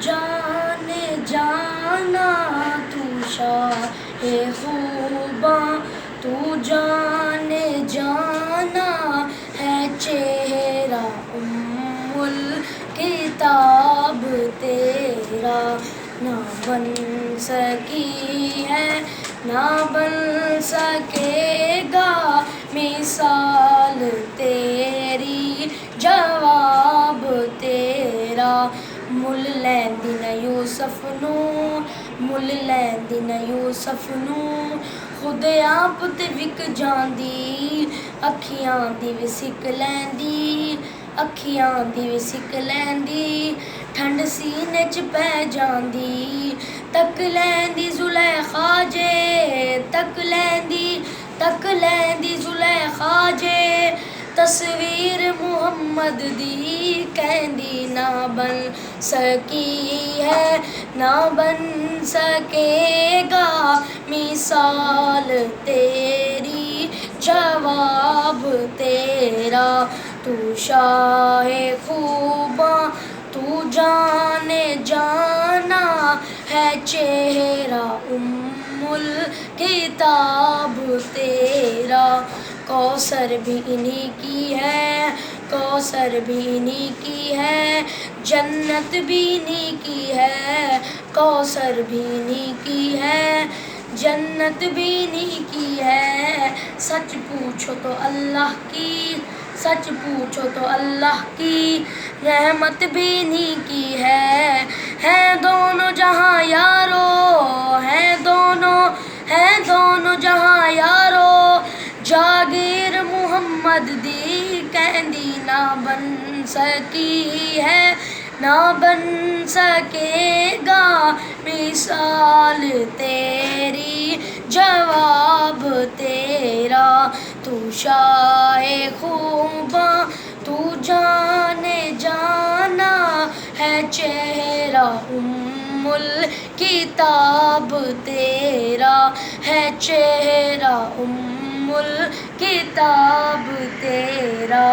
جانے جانا تو شاہ خوباں، تو جانے جانا ہے چہرہ الکتاب تیرا، نہ بن سکی ہے نہ بن سکے گا مثال تیری، جواب تیرا۔ مل لیندی نہ یوسف نوں، مل لیندی نہ یوسف نوں، خود آپ تے وک جاندی، اکھیاں دی وی سک لیندی، اکھیاں دی وی سک لیندی، ٹھنڈ سینے چ پے جاندی، تک لیندی زلیخا جے، تک لیندی زلیخا جے، تصویر محمد دی کہندی نہ بن سکی ہے نہ بن سکے گا مثال تیری، جواب تیرا۔ تو شاہ خوباں، تو جانے جانا ہے چہرہ الکتاب تیرا، کوثر بھی انہی کی ہے، کوثر بھی انہی کی ہے، جنت بھی انہی کی ہے، کوثر بھی انہی کی ہے، جنت بھی انہی کی ہے، سچ پوچھو تو اللہ کی، سچ پوچھو تو اللہ کی، رحمت بھی انہی کی ہے دونوں جہاں یارو، ہیں دونوں جہاں یارو، جاگیر محمد دی کہندی نہ بن سکی ہے نہ بن سکے گا مثال تیری، جواب تیرا۔ تو شاہ خوباں، تو جانے جانا ہے چہرہ الکتاب تیرا، ہے چہرہ الکتاب تیرا۔